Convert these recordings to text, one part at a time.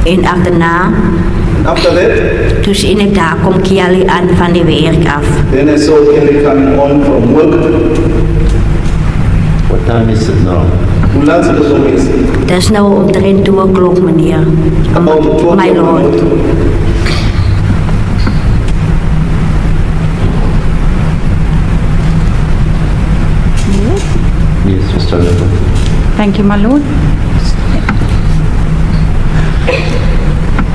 En achterna, After that, toen zie ik daar komt Kelly aan van de werk af. then I saw Kelly coming on from work. What time is it now? Hoe laat is het geweest? Dat is nou omtrent 2 o'clock, meneer. About 12 My lord. Yes, Mr. Lombard. Thank you, my lord.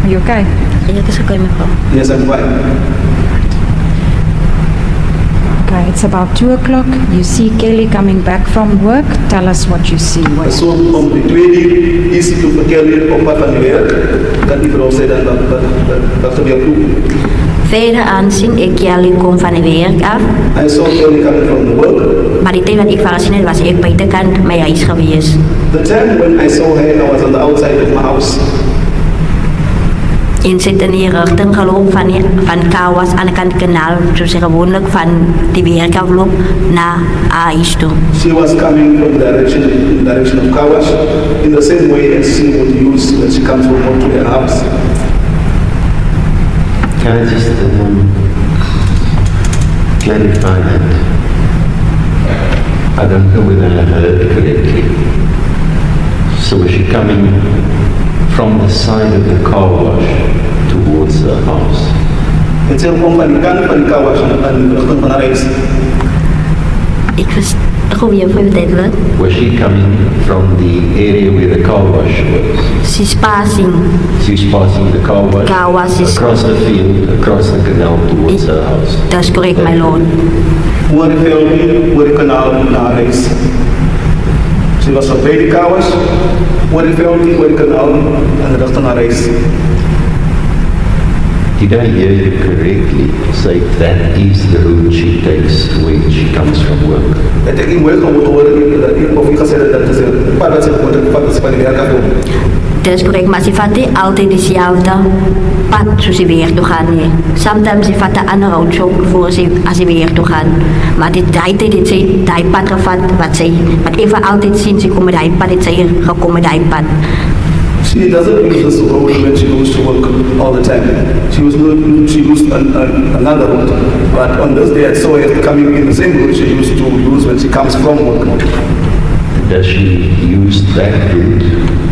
Are you okay? Ja, dat is oké, mevrouw. Yes, I'm fine. Okay, it's about 2 o'clock. You see Kelly coming back from work. Tell us what you see. What So om de 2 uur is hij toen Kelly op pad van de werk. Dat die vrouw zei dat gebeurt toe. Verder aanzien, ik Kelly kom van de werk af. I saw Kelly coming from the work. Maar die tijd wat ik gezien heb, was ik buitenkant mijn huis geweest. The time when I saw her, I was on the outside of my house. En zit in die richting gelopen van Kawas aan de kant kanaal, zoals je gewoonlijk van die werk afloopt naar huis toe. She was coming from the direction of Kawash in the same way as she would use when she comes from work to her house. Can I just clarify that? I don't know whether I heard correctly. So was she coming from the side of the car wash towards the house? En ze kwam van de kant van Kawash aan de richting van haar huis. Ik was goeie voor je duidelijk. Was she coming from the area where the car wash was? She's passing. She's passing the car wash Car wash is- across the field, across the canal towards her house. Dat is correct, my lord. Voor de kanaal naar haar huis. Ze was op bij de Kawash, voor de kanaal aan de richting van haar huis. Did I hear you correctly say that is the route she takes when she comes from work? Het ik in werk moet horen dat ik of ik gezegd dat ze paar dat ze moet pas van de werk af doen. Dat is correct, maar ze vat niet altijd dezelfde pad zoals ze weer toe gaan. Nee. Sometimes ze vat een andere route voor ze als ze weer toe gaan. Maar die tijd dat ze die pad gevat, wat even altijd zien, ze komen die pad, dat ze gekomen die pad. She doesn't use this road when she goes to work all the time. She used another route. But on this day I saw her coming in the same route she used to use when she comes from work. Does she use that route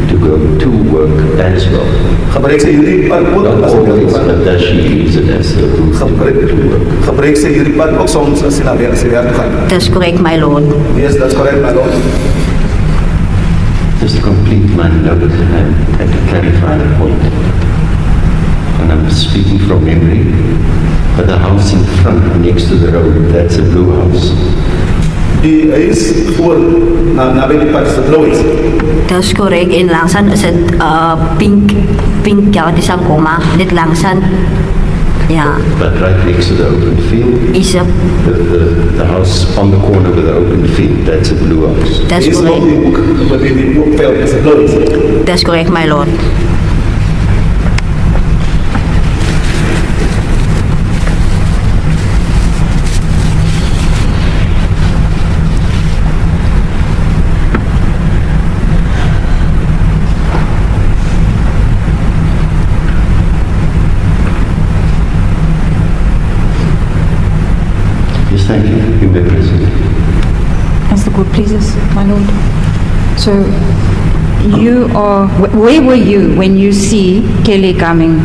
to go to work as well? Gebruik ze hierdie pad ook Not as 'n always, werk. but does she use it as a route to go to work? Gebruik ze hierdie pad ook soms as sy na werk gaan. Dat is correct, my lord. Yes, that's correct, my lord. Just to complete my note, I had to clarify the point. And I'm speaking from memory, but the house in front next to the road, that's a blue house. Die huis voor naby die pad is 'n blou huis. Dat is correct. En langzaam is het pink, ja, wat is aan koma. Dit langzaam, ja, But right next to the open field, is het, the house on the corner with the open field, that's a blue house. dat is Is nog correct. die hoek, maar die hoekveld is 'n blou huis. Dat is correct, my lord. Yes, thank you. You may proceed. As the court pleases, my lord. So, you are, where were you when you see Kelly coming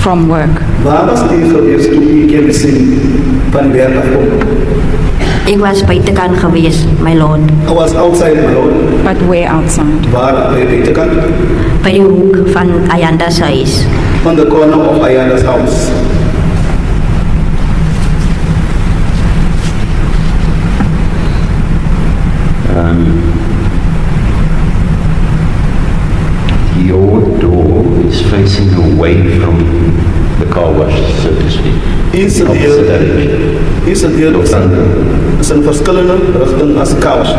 from work? Waar was die geweest toe u Kelly sien van die werk afkom? Ik was buitenkant geweest, my lord. I was outside, my lord. But where outside? Waar by die buitekant? Bij de hoek van Ayanda's huis. On the corner of Ayanda's house. Your door is facing away from the car wash, so to speak. Is The opposite deel direction. is 'n deel is 'n verskillende rigting as Kawash.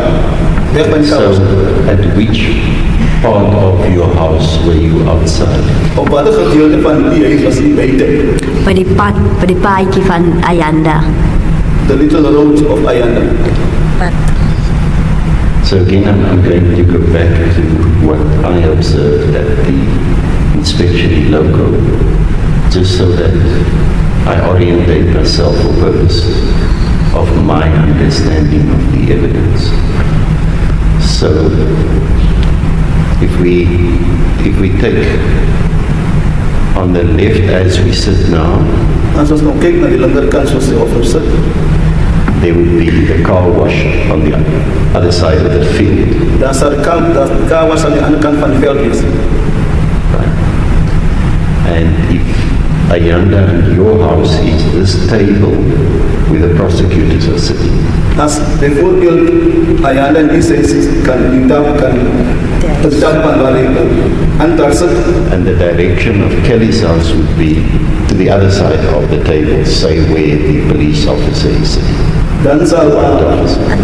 Weg by So, Kawash. at which part of your house were you outside? Op watter gedeelte van die huis was u buite? Bij die paadje van Ayanda. The little road of Ayanda. So again, I'm going to go back to what I observed at the especially local, just so that I orientate myself for purpose of my understanding of the evidence. So, if we take on the left as we sit now, As ons nou kyk na die linkerkant soos die hof sit, there would be the car wash on the other side of the field. daar sal die kar was aan die ander kant van die veld wees. Right? And if Ayanda and your house is this table where the prosecutors are sitting, As bijvoorbeeld Ayanda en Isis kan die tafel kan het tafel waar die aantal sit, and the direction of Kelly's house would be to the other side of the table, say where the police officer is sitting. dan sal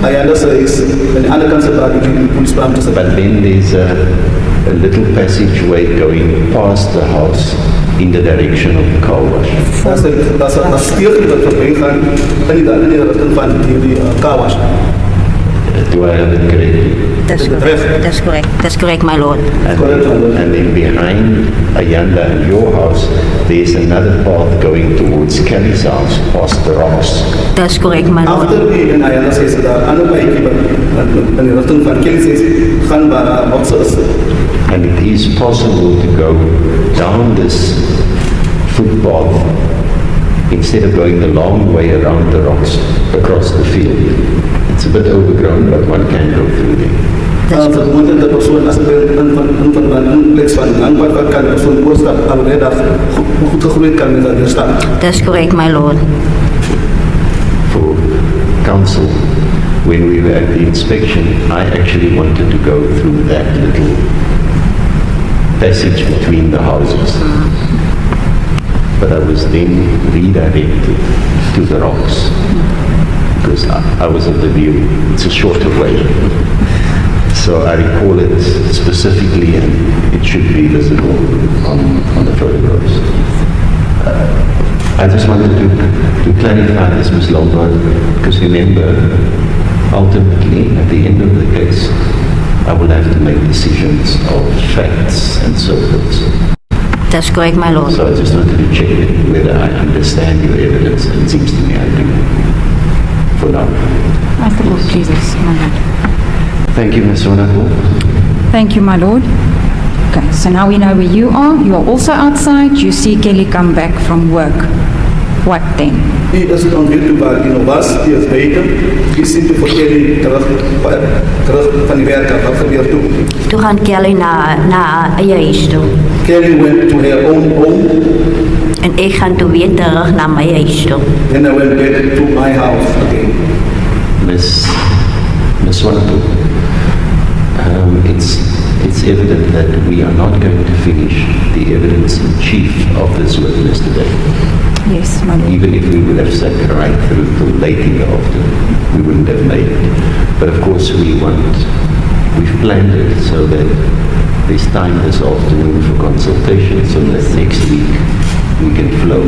Ayanda se is aan die ander kant sit waar die polisiebeampte sit. But then there's a little passageway going past the house in the direction of the car wash. Daar sal 'n steeg wat verby gaan in die rigting van die car wash. Do I have it correctly? That's correct. That's correct. That's correct, my lord. And then behind Ayanda and your house, there's another path going towards Kelly's house, past the rocks. That's correct, my lord. After die en Ayanda sê sy daar ander bytjie wat in die rigting van Kelly sê gaan waar bokse is. And it is possible to go down this footpath instead of going the long way around the rocks across the field. It's a bit overgrown, but one can go through there. As moontlik dat persoon as in plek van aanpak wat kan persoon oorstap alweer daar goed gegroeid kan met dat staan. That's correct, my lord. For council, when we were at the inspection, I actually wanted to go through that little passage between the houses. But I was then redirected to the rocks because I was of the view it's a shorter way. So I recall it specifically and it should be visible on the photographs. I just wanted to clarify this, Ms. Lombard, because remember, ultimately, at the end of the case, I will have to make decisions of facts and so forth. That's correct, my lord. So I just wanted to check whether I understand your evidence, and it seems to me I do. For now. As the court pleases, my lord. Thank you, Ms. Sonako. Thank you, my lord. Okay, so now we know where you are. You are also outside. You see Kelly come back from work. What then? Die is dan weer toe waar die was, die is buiten. Die sien toe vir Kelly terug van die werk af, wat gebeur toe? Toen gaan Kelly naar je huis toe. Kelly went to her own home, En ik ga toen weer terug naar mijn huis toe. then I went back to my house again. Ms. Sonako, it's evident that we are not going to finish the evidence in chief of this witness today. Yes, my lord. Even if we would have sat right through till late in the afternoon, we wouldn't have made it. But of course we've planned it so that there's time this afternoon for consultation so that next week we can flow.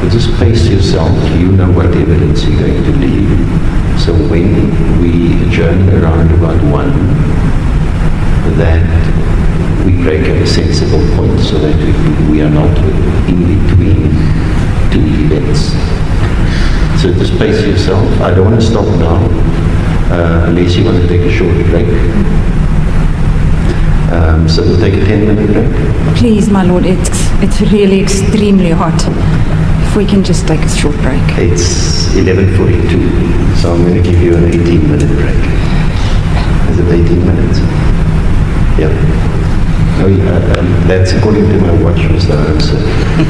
But just pace yourself, you know what evidence you're going to leave. So when we adjourn around about 1, that we break at a sensible point so that we are not in between two events. So just pace yourself. I don't want to stop now unless you want to take a short break. So we'll take a 10-minute break. Please, my lord, it's really extremely hot. If we can just take a short break. It's 11:42, so I'm going to give you an 18-minute break. Is it 18 minutes? Yeah. No, that's according to my watch, Mr. Armstrong.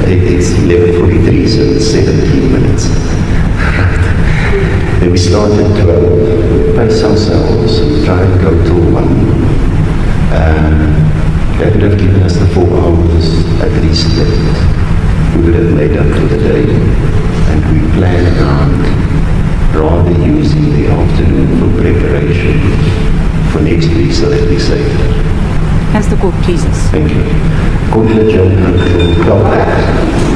It's 11:43, so it's 17 minutes. Then we start at 12, pace ourselves and try and go till 1. That would have given us the 4 hours at least left. We would have made up for the day, and we plan around rather using the afternoon for preparation for next week so that we're safe. As the court pleases. Thank you. Court adjourned until 12.